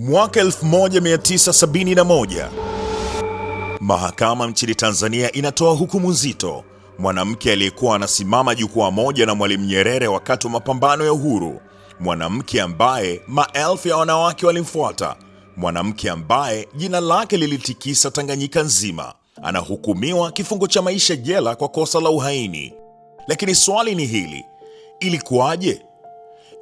Mwaka 1971, mahakama nchini Tanzania inatoa hukumu nzito. Mwanamke aliyekuwa anasimama jukwaa moja na Mwalimu Nyerere wakati wa mapambano ya uhuru, mwanamke ambaye maelfu ya wanawake walimfuata, mwanamke ambaye jina lake lilitikisa Tanganyika nzima, anahukumiwa kifungo cha maisha jela kwa kosa la uhaini. Lakini swali ni hili: ilikuwaje?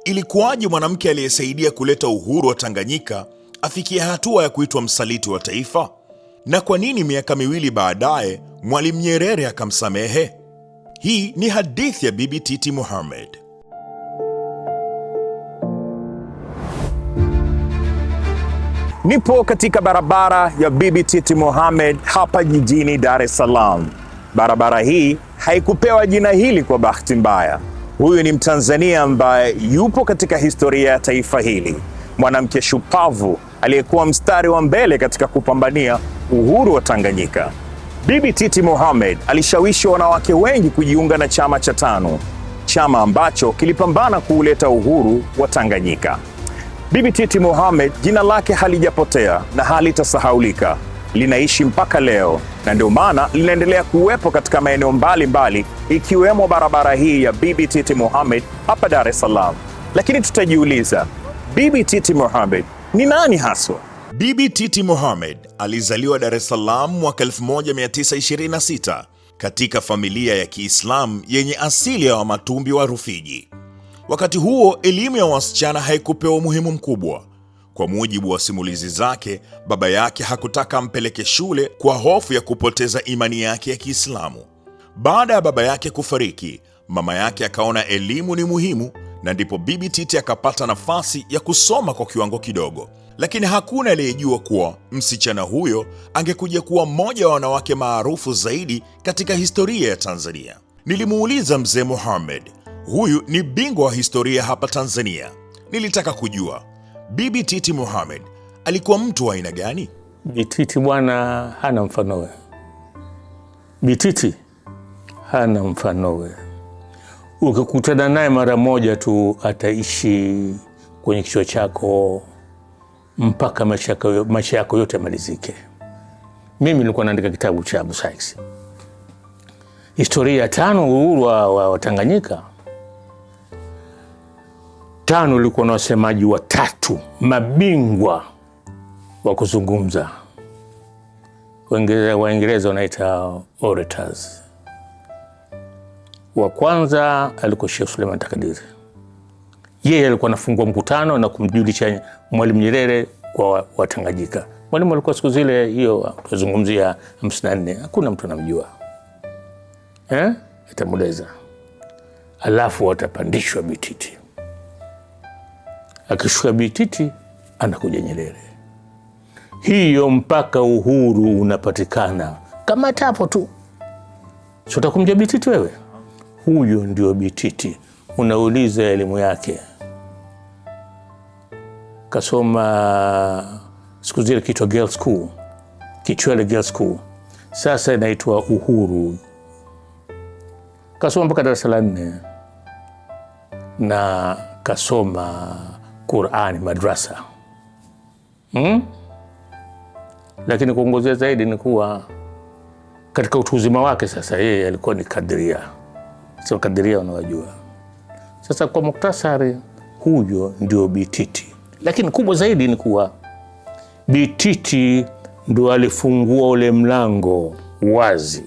Ilikuwaje mwanamke aliyesaidia kuleta uhuru wa Tanganyika afikie hatua ya kuitwa msaliti wa taifa? Na kwa nini miaka miwili baadaye Mwalimu Nyerere akamsamehe? Hii ni hadithi ya Bibi Titi Mohamed. Nipo katika barabara ya Bibi Titi Mohamed hapa jijini Dar es Salaam. Barabara hii haikupewa jina hili kwa bahati mbaya. Huyu ni Mtanzania ambaye yupo katika historia ya taifa hili, mwanamke shupavu aliyekuwa mstari wa mbele katika kupambania uhuru wa Tanganyika. Bibi Titi Mohamed alishawishi wanawake wengi kujiunga na chama cha TANU, chama ambacho kilipambana kuuleta uhuru wa Tanganyika. Bibi Titi Mohamed, jina lake halijapotea na halitasahaulika, linaishi mpaka leo, na ndio maana linaendelea kuwepo katika maeneo mbalimbali ikiwemo barabara hii ya Bibi Titi Mohamed hapa Dar es Salaam. Lakini tutajiuliza, Bibi Titi Mohamed ni nani haswa? Bibi Titi Mohamed alizaliwa Dar es Salaam mwaka 1926 katika familia ya Kiislamu yenye asili ya Wamatumbi wa Rufiji. Wakati huo elimu ya wasichana haikupewa umuhimu mkubwa. Kwa mujibu wa simulizi zake, baba yake hakutaka ampeleke shule kwa hofu ya kupoteza imani yake ya Kiislamu. Baada ya baba yake kufariki, mama yake akaona elimu ni muhimu, na ndipo Bibi Titi akapata nafasi ya kusoma kwa kiwango kidogo. Lakini hakuna aliyejua kuwa msichana huyo angekuja kuwa mmoja wa wanawake maarufu zaidi katika historia ya Tanzania. Nilimuuliza Mzee Mohamed, huyu ni bingwa wa historia hapa Tanzania. Nilitaka kujua Bibi Titi Mohamed alikuwa mtu wa aina gani? Bibi Titi bwana hana mfanowe. Bibi Titi hana mfanowe. Ukikutana naye mara moja tu ataishi kwenye kichwa chako mpaka maisha yako yote yamalizike. Mimi nilikuwa naandika kitabu cha Abu Sykes, historia ya TANU, uhuru wa Tanganyika. TANU ilikuwa na wasemaji watatu mabingwa wa kuzungumza. Waingereza wanaita orators. Wa kwanza alikuwa Sheikh Suleiman Takadiri. Yeye alikuwa anafungua mkutano na kumjulisha Mwalimu Nyerere kwa Watanganyika. Mwalimu alikuwa siku zile hiyo tuzungumzia 54, hakuna mtu anamjua. Atamudeza. Alafu watapandishwa Bibi Titi. Akishuka Bibi Titi anakuja Nyerere. Hiyo mpaka uhuru unapatikana. Kama tapo tu. Sio utakumjua Bibi Titi wewe? Huyo ndio Bibi Titi. Unauliza elimu yake. Kasoma siku zile kiitwa Girls School, Kichwele Girls School. Sasa inaitwa Uhuru. Kasoma mpaka darasa la 4 na kasoma Qur'ani madrasa. Lakini kuongozea zaidi ni kuwa katika utu uzima wake sasa yeye alikuwa ni kadiria. Sio kadiria unawajua. Sasa kwa muktasari, huyo ndio Bibi Titi. Lakini kubwa zaidi ni kuwa Bibi Titi ndio alifungua ule mlango wazi.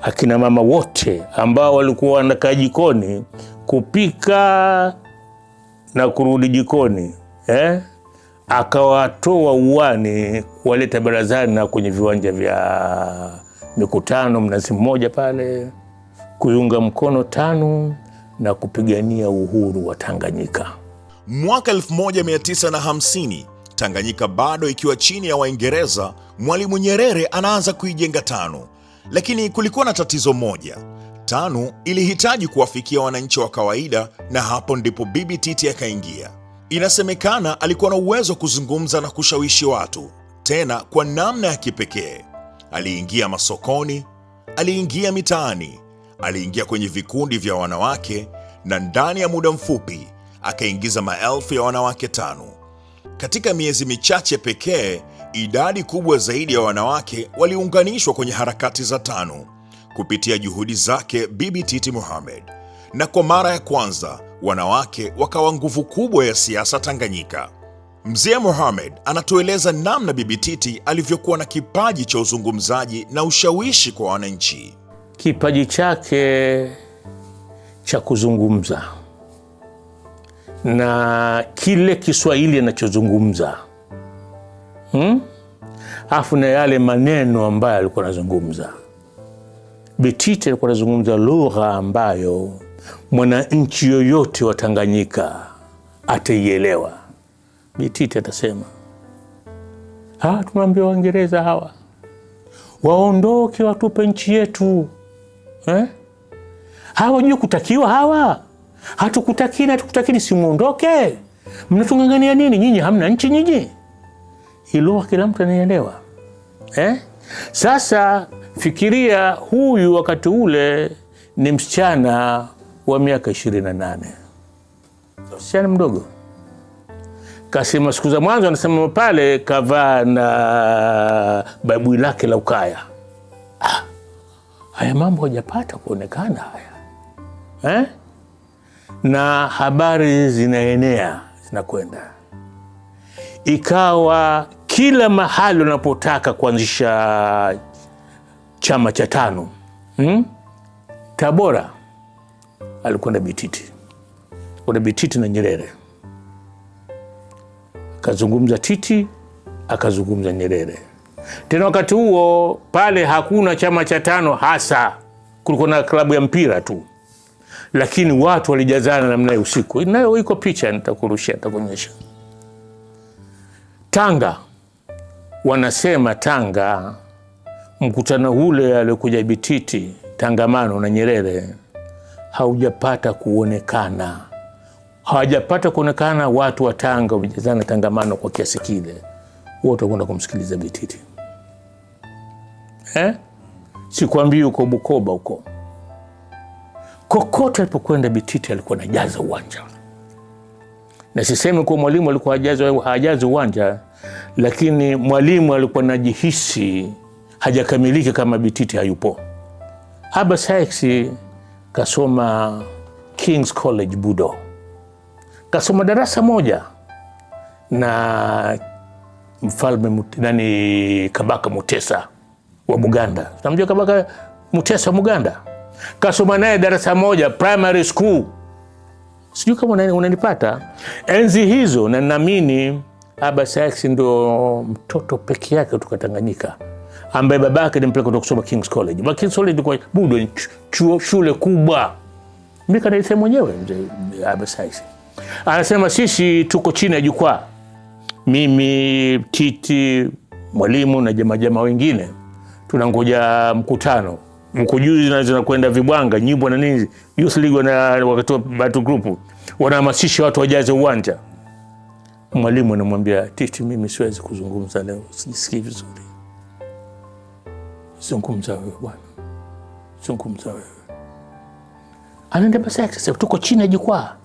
Akina mama wote ambao walikuwa wanakaa jikoni kupika na kurudi jikoni, akawatoa uwani kuwaleta barazani na kwenye viwanja vya mikutano Mnazi Mmoja pale, kuiunga mkono TANU na kupigania uhuru wa Tanganyika. Mwaka 1950, Tanganyika bado ikiwa chini ya Waingereza, Mwalimu Nyerere anaanza kuijenga TANU. Lakini kulikuwa na tatizo moja. TANU ilihitaji kuwafikia wananchi wa kawaida, na hapo ndipo Bibi Titi akaingia. Inasemekana alikuwa na uwezo wa kuzungumza na kushawishi watu, tena kwa namna ya kipekee. Aliingia masokoni, aliingia mitaani, aliingia kwenye vikundi vya wanawake, na ndani ya muda mfupi akaingiza maelfu ya wanawake TANU. Katika miezi michache pekee, idadi kubwa zaidi ya wanawake waliunganishwa kwenye harakati za TANU kupitia juhudi zake Bibi Titi Mohamed, na kwa mara ya kwanza wanawake wakawa nguvu kubwa ya siasa Tanganyika. Mzee Mohamed anatueleza namna Bibi Titi alivyokuwa na kipaji cha uzungumzaji na ushawishi kwa wananchi. Kipaji chake cha kuzungumza na kile Kiswahili anachozungumza, afu na yale maneno ambayo alikuwa anazungumza. Bibi Titi alikuwa anazungumza lugha ambayo mwananchi yoyote wa Tanganyika ataielewa. Bibi Titi atasema, tunaambia Waingereza hawa waondoke, watupe nchi yetu. Hawajui kutakiwa hawa. Hatukutakini, si muondoke. Mnatungangania nini nyinyi? Hamna nchi nyinyi. Lugha kila mtu anaelewa. Sasa fikiria, huyu wakati ule ni msichana wa miaka 28. Msichana mdogo. Kasema siku za mwanzo, anasema pale kavaa na baibui lake la ukaya. Haya mambo hajapata kuonekana haya. Na habari zinaenea, zinakwenda. Ikawa kila mahali unapotaka kuanzisha chama cha TANU. Tabora alikwenda Bibi Titi. Kuna Bibi Titi na Nyerere. Akazungumza Titi, akazungumza Nyerere. Tena wakati huo pale hakuna chama cha TANU hasa, kulikuwa na klabu ya mpira tu. Lakini watu walijazana namna hiyo usiku. Nayo iko picha, nitakurushia, nitakuonyesha. Tanga, wanasema Tanga, mkutano ule alikuja Bibi Titi, tangamano na Nyerere, haujapata kuonekana. Hawajapata kuonekana watu wa Tanga wamejazana tangamano kwa kiasi kile. Wote wanakwenda kumsikiliza Bibi Titi. Sikwambii uko Bukoba huko. Kokote alipokwenda Bibi Titi alikuwa anajaza uwanja. Na sisemi kwa mwalimu alikuwa hajaza uwanja, lakini mwalimu alikuwa anajihisi hajakamilika kama Bibi Titi hayupo. Aba Sykes kasoma King's College Budo. Kasoma darasa moja na mfalme Kabaka Mutesa wa Buganda. Unamjua Kabaka Mutesa wa Buganda? Kasoma naye darasa moja primary school. Sijui kama unanipata. Enzi hizo, na naamini Aba Sykes ndo mtoto peke yake kutoka Tanganyika ambaye babake alimpeleka kusoma King's College. King's College kwa Budo shule kubwa. Mimi kanalisema mwenyewe mzee Aba Sykes. Anasema sisi tuko chini ya jukwaa. Mimi, Titi, mwalimu na jamaa wengine tunangoja mkutano. Mkujuzi na zinakwenda vibwanga, nyimbo na nini. Youth League na wakati wa Battle Group wanahamasisha watu wajaze uwanja. Mwalimu anamwambia Titi, mimi siwezi kuzungumza leo, sijisikii vizuri. Zungumza wewe bwana. Zungumza wewe. Anaenda Aba Sykes, tuko chini ya jukwaa.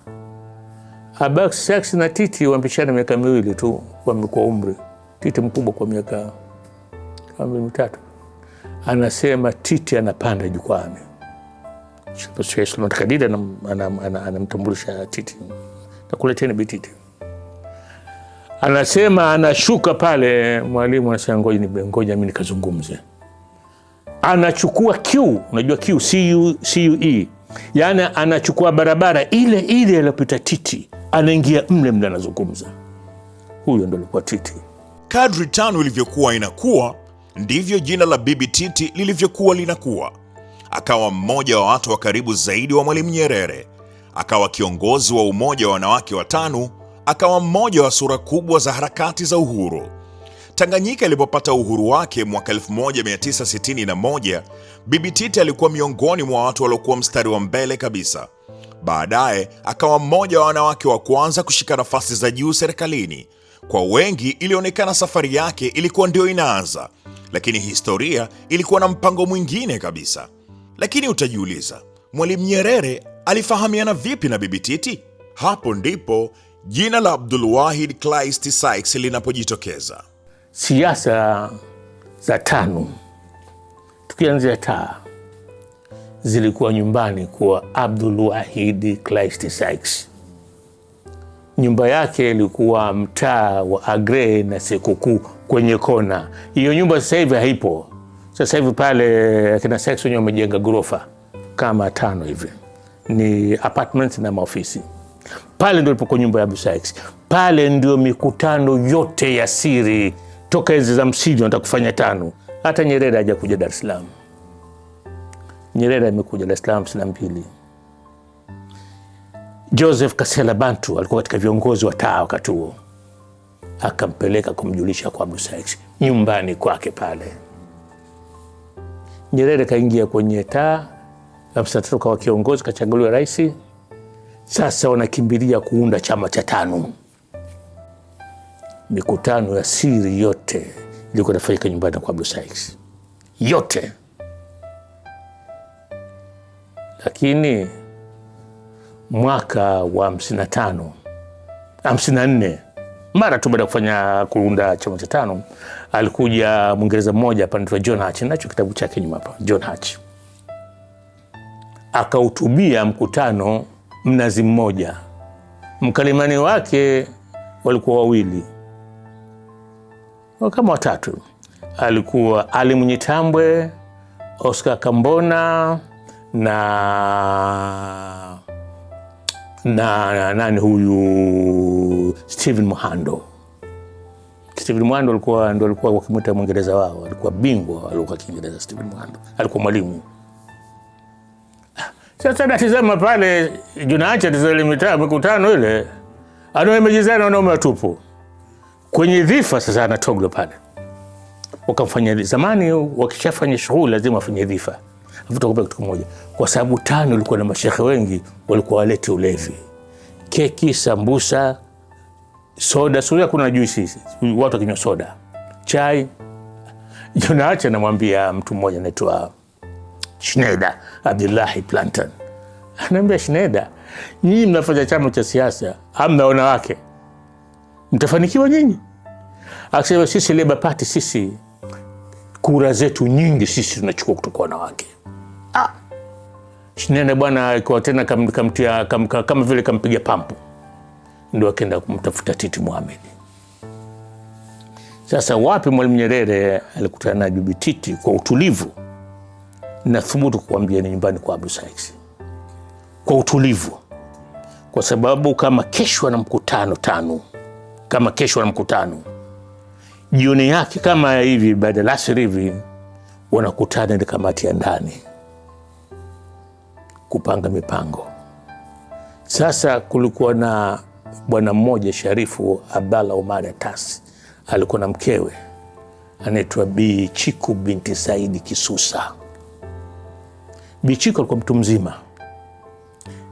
Aba Sykes na Titi wamepishana miaka 2 tu kwa umri. Titi mkubwa kwa miaka 3. Anasema Titi anapanda jukwani. Shukuru Kadida anamtambulisha Titi. Takuleteni Bibi Titi. Anasema anashuka pale, mwalimu anasema ngoja mimi nikazungumze. Anachukua Q, unajua Q, CUE. Yaani anachukua barabara ile aliyopita Titi, anaingia mle anazungumza. Huyo ndo alikuwa Titi. Kadri TANU ilivyokuwa inakuwa, ndivyo jina la Bibi Titi lilivyokuwa linakuwa. Akawa mmoja wa watu wa karibu zaidi wa Mwalimu Nyerere, akawa kiongozi wa umoja wa wanawake wa TANU, akawa mmoja wa sura kubwa za harakati za uhuru. Tanganyika ilipopata uhuru wake mwaka 1961, Bibi Titi alikuwa miongoni mwa watu waliokuwa mstari wa mbele kabisa. Baadaye akawa mmoja wa wanawake wa kwanza kushika nafasi za juu serikalini. Kwa wengi ilionekana safari yake ilikuwa ndio inaanza, lakini historia ilikuwa na mpango mwingine kabisa. Lakini utajiuliza, Mwalimu Nyerere alifahamiana vipi na Bibi Titi? Hapo ndipo jina la Abdulwahid Kleist Sykes linapojitokeza. Siasa za TANU, tukianzia taa, zilikuwa nyumbani kwa Abdulwahid Kleist Sykes. Nyumba yake ilikuwa mtaa wa Agre na Sekukuu kwenye kona. Hiyo nyumba sasa hivi haipo. Sasa hivi pale akina Sykes wenyewe wamejenga ghorofa kama 5 hivi. Ni apartments na maofisi. Pale ndio ilipokuwa nyumba ya Abu Sykes. Pale ndio mikutano yote ya siri toka enzi za Msidi wanataka kufanya TANU. Hata Nyerere hajakuja Dar es Salaam. Nyerere amekuja Dar es Salaam 52. Joseph Kasela Bantu alikuwa katika viongozi wa taa wakati huo, akampeleka kumjulisha kwa Abu Sykes nyumbani kwake pale. Nyerere kaingia kwenye taa, Abdulsalam kwa kiongozi, kachaguliwa rais. Sasa wanakimbilia kuunda chama cha TANU. Mikutano ya siri yote ilikuwa inafanyika nyumbani kwa Abu Sykes yote. Lakini mwaka wa 54 mara tu baada ya kufanya kuunda chama cha TANU, alikuja Mwingereza mmoja hapa anaitwa John Hatch, nacho kitabu chake nyuma hapa, John Hatch. Akahutubia mkutano Mnazi Mmoja. Mkalimani wake walikuwa wawili kama watatu, alikuwa Ali Munyitambwe, Oscar Kambona na nani huyu Stephen Muhando. Stephen Muhando alikuwa wakimwita Mwingereza wao, alikuwa bingwa alikuwa Kiingereza. Stephen Muhando alikuwa mwalimu. Sasa natizama pale Junaacha tizali mitaa mikutano ile, anaomejizana wanaume watupu kwenye dhifa. Sasa anatoglo pale, wakamfanya zamani, wakishafanya shughuli lazima wafanye dhifa. Afuta kitu kimoja, kwa sababu TANU ilikuwa na mashehe wengi, walikuwa walete ulevi, keki, sambusa, soda. Suria kuna juisi, watu wakinywa soda, chai. Junaacha namwambia mtu mmoja anaitwa Schneider Abdullahi Plantan, anaambia Schneider, nyinyi mnafanya chama cha siasa, hamna wanawake, mtafanikiwa nyinyi? Akasema sisi Labour Party, sisi kura zetu nyingi sisi tunachukua kutoka wanawake. Schneider bwana kwa tena kama vile kampiga pampu, ndio akaenda kumtafuta Titi Mohamed. Sasa wapi Mwalimu Nyerere alikutana na Bibi Titi kwa utulivu, na thubutu kuambia ni nyumbani kwa Abu Sykes kwa utulivu, kwa sababu kama kesho na mkutano TANU, kama kesho na mkutano, jioni yake kama hivi baada ya asiri hivi wanakutana na kamati ya ndani kupanga mipango. Sasa kulikuwa na bwana mmoja Sharifu Abdalla Omar Atasi, alikuwa na mkewe anaitwa Bi Chiku binti Saidi Kisusa. Bi Chiku alikuwa mtu mzima,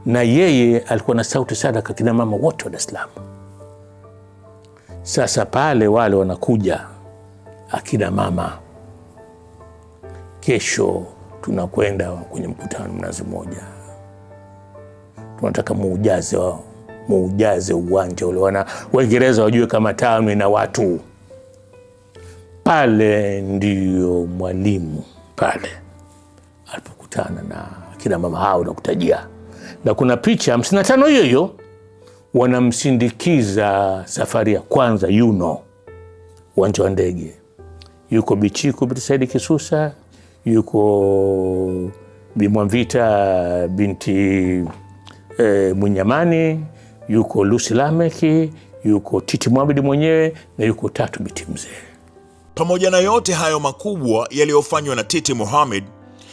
na yeye alikuwa na sauti sana kwa kina mama wote wa Dar es Salaam. Sasa pale wale wanakuja akina mama, kesho tunakwenda kwenye mkutano Mnazi Mmoja, tunataka muujaze uwanja ule, Waingereza wajue kama TANU ina watu. Pale ndio Mwalimu pale alipokutana na kina mama hao na kutajia, na kuna picha 55 hiyo wanamsindikiza safari ya kwanza uwanja wa ndege. Yuko Bichiku binti Saidi Kisusa, yuko Bi Mwamvita binti Munyamani, yuko Lucy Lameki, yuko Titi Mohamed mwenyewe, na yuko Tatu binti Mzee. Pamoja na yote hayo makubwa yaliyofanywa na Titi Mohamed,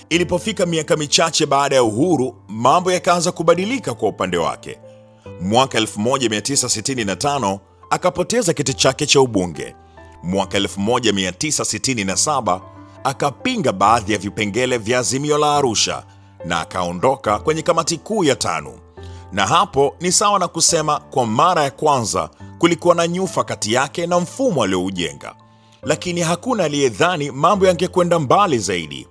ilipofika miaka michache baada ya uhuru, mambo yakaanza kubadilika kwa upande wake. Mwaka 1965 akapoteza kiti chake cha ubunge. Mwaka 1967 akapinga baadhi ya vipengele vya Azimio la Arusha na akaondoka kwenye kamati kuu ya TANU. Na hapo ni sawa na kusema kwa mara ya kwanza kulikuwa na nyufa kati yake na mfumo alioujenga. Lakini hakuna aliyedhani mambo yangekwenda mbali zaidi.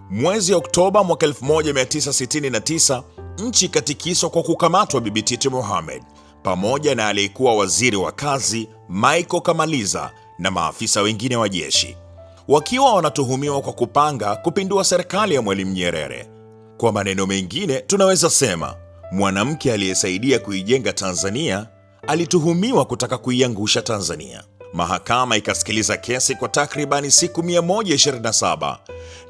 Mwezi Oktoba mwaka 1969 nchi katikiswa kwa kukamatwa Bibi Titi Mohamed. pamoja na aliyekuwa waziri wa kazi Michael Kamaliza na maafisa wengine wa jeshi, wakiwa wanatuhumiwa kwa kupanga kupindua serikali ya Mwalimu Nyerere. Kwa maneno mengine, tunaweza sema mwanamke aliyesaidia kuijenga Tanzania alituhumiwa kutaka kuiangusha Tanzania. Mahakama ikasikiliza kesi kwa takribani siku 127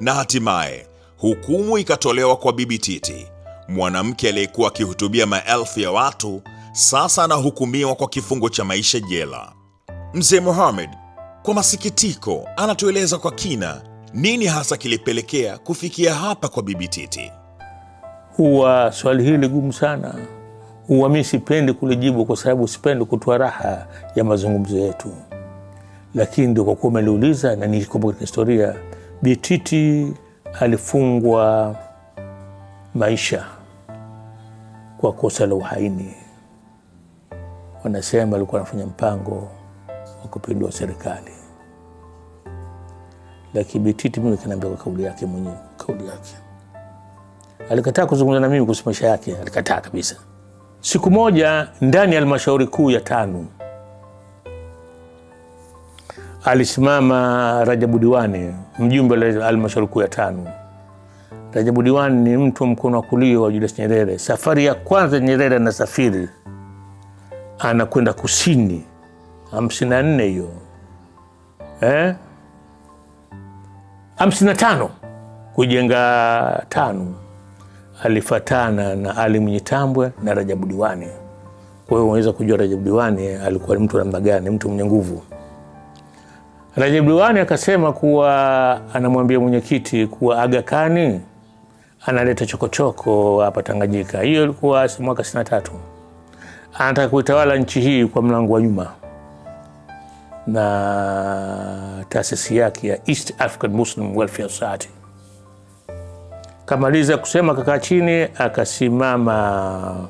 na hatimaye hukumu ikatolewa kwa Bibi Titi, mwanamke aliyekuwa akihutubia maelfu ya watu. Sasa anahukumiwa kwa kifungo cha maisha jela. Mzee Mohamed, kwa masikitiko, anatueleza kwa kina nini hasa kilipelekea kufikia hapa kwa Bibi Titi. Huwa swali hili gumu sana. Huwa mimi sipendi kulijibu kwa sababu sipendi kutoa raha ya mazungumzo yetu, lakini ndio kwa kuwa umeliuliza na nikumbuka historia. Bibi Titi alifungwa maisha kwa kosa la uhaini. Wanasema alikuwa anafanya mpango wa kupindua serikali, lakini Bibi Titi mimi kaniambia kwa kauli yake mwenyewe, kauli yake. Alikataa kuzungumza na mimi kuhusu maisha yake, alikataa kabisa. Siku moja ndani ya halmashauri kuu ya TANU alisimama Rajabu Diwani, mjumbe wa halmashauri kuu ya TANU. Rajabu Diwani ni mtu mkono wa kulia wa Julius Nyerere. Safari ya kwanza Nyerere anasafiri, anakwenda kusini 54 hiyo 55 kujenga TANU. Alifatana na Ali Mwinyi Tambwe na Rajabu Diwani. Kwa hiyo unaweza kujua Rajabu Diwani alikuwa mtu namna gani, mtu mwenye nguvu. Rajabu Diwani akasema kuwa anamwambia mwenyekiti kuwa Aga Khan analeta chokochoko hapa Tanganyika. Hiyo ilikuwa mwaka 63. Anataka kuitawala nchi hii kwa mlango wa nyuma, na taasisi yake ya East African Muslim Welfare Society. Kamaliza kusema kakaa chini, akasimama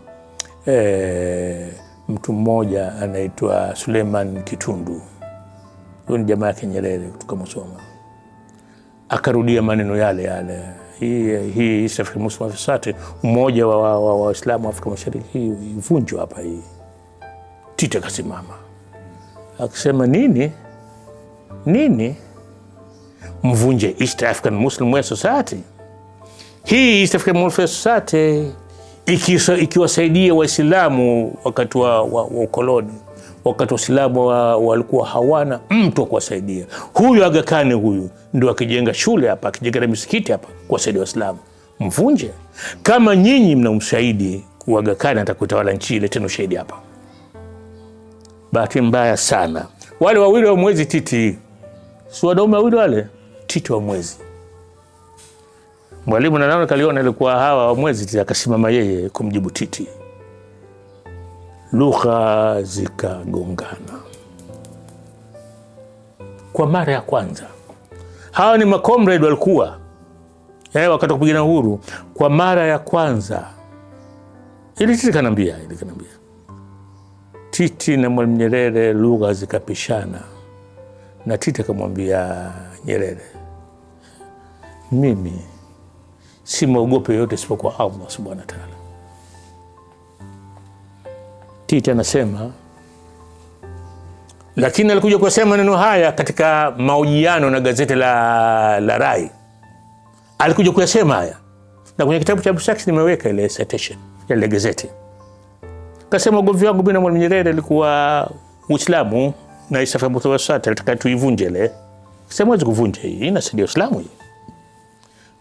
mtu mmoja anaitwa Suleiman Kitundu. Huyo ni jamaa yake Nyerere kutoka Musoma. Akarudia maneno yale yale. Hii East African Muslim Welfare Society, umoja wa Waislamu wa Afrika Mashariki, ivunjwe hapa hii. Titi akasimama akisema, nini mvunje East African Muslim Welfare Society? Hii East African Welfare Society ikiwasaidia Waislamu wakati wa ukoloni, wakati Waislamu walikuwa hawana mtu wa kuwasaidia. Huyu Aga Khan huyu ndio akijenga shule hapa, akijenga misikiti hapa kuwasaidia Waislamu. Mvunje. Kama nyinyi mna ushahidi kuwa Aga Khan atakutawala nchi ile, tena ushahidi hapa. Bahati mbaya sana, wale wawili wa Mwezi Titi, si wanaume wawili wale, Titi wa Mwezi. Mwalimu na naona kaliona alikuwa hawa wa Mwezi Titi, akasimama yeye kumjibu Titi. Lugha zikagongana kwa mara ya kwanza. Hawa ni makomrade walikuwa wakati wa kupigana uhuru. Kwa mara ya kwanza Titi kanambia Titi na Mwalimu Nyerere, lugha zikapishana, na Titi akamwambia Nyerere, mimi si mwogope yote isipokuwa Allah subhanahu wa ta'ala. Titi anasema, lakini alikuja kusema maneno haya katika mahojiano na gazeti la Rai. Alikuja kuyasema haya, na kwenye kitabu cha Abstract nimeweka ile citation ya ile gazeti. Kasema ugomvi wangu bila Mwalimu Nyerere ilikuwa Uislamu na East African Muslim Society, nataka tuivunje ile. Sema hizo kuvunja hii inasaidia Uislamu hii.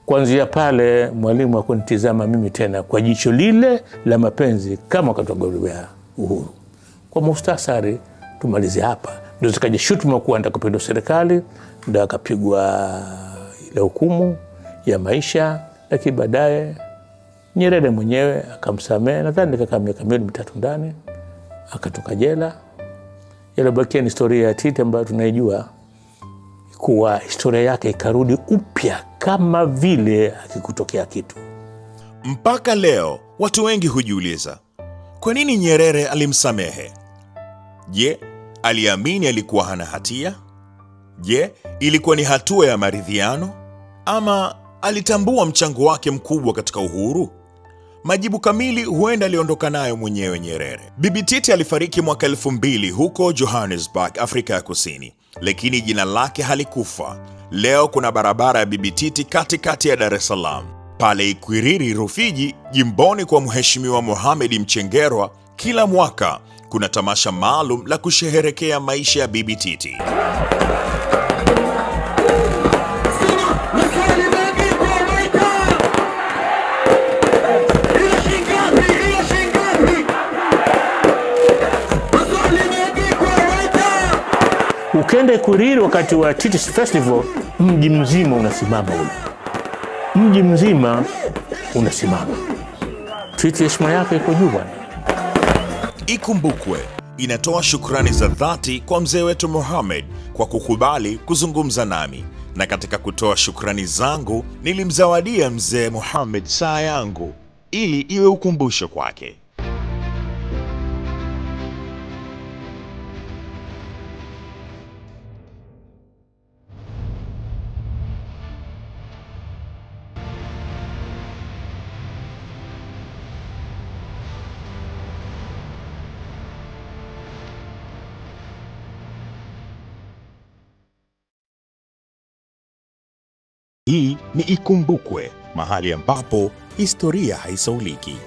Kuanzia pale Mwalimu hakunitizama mimi tena kwa jicho lile la mapenzi kama wakati wa kugombea uhuru. Kwa muhtasari tumalize hapa. Ndio zikaja shutuma kuwa anataka kupindua serikali, ndio akapigwa ile hukumu ya maisha, lakini baadaye Nyerere mwenyewe akamsamehe, nadhani kaka miaka 2-3 ndani, akatoka jela. Ile bakia ni historia ya Titi ambayo tunaijua, kuwa historia yake ikarudi upya kama vile hakikutokea kitu. Mpaka leo watu wengi hujiuliza, kwa nini Nyerere alimsamehe? Je, aliamini alikuwa hana hatia? Je, ilikuwa ni hatua ya maridhiano? Ama alitambua mchango wake mkubwa katika uhuru? Majibu kamili huenda aliondoka nayo mwenyewe Nyerere. Bibi Titi alifariki mwaka 2000 huko Johannesburg, Afrika ya Kusini, lakini jina lake halikufa. Leo kuna barabara ya Bibi Titi katikati ya Dar es Salaam. Pale Ikwiriri Rufiji, jimboni kwa Mheshimiwa Mohamed Mchengerwa, kila mwaka kuna tamasha maalum la kusherehekea maisha ya Bibi Titi. Ukenda Ikwiriri wakati wa Titi's Festival, mji mzima unasimama ule. Mji mzima unasimama. Titi heshima yake iko juu bwana. Ikumbukwe inatoa shukrani za dhati kwa mzee wetu Mohamed kwa kukubali kuzungumza nami, na katika kutoa shukrani zangu nilimzawadia mzee Mohamed saa yangu ili iwe ukumbusho kwake. Hii ni Ikumbukwe, mahali ambapo historia haisauliki.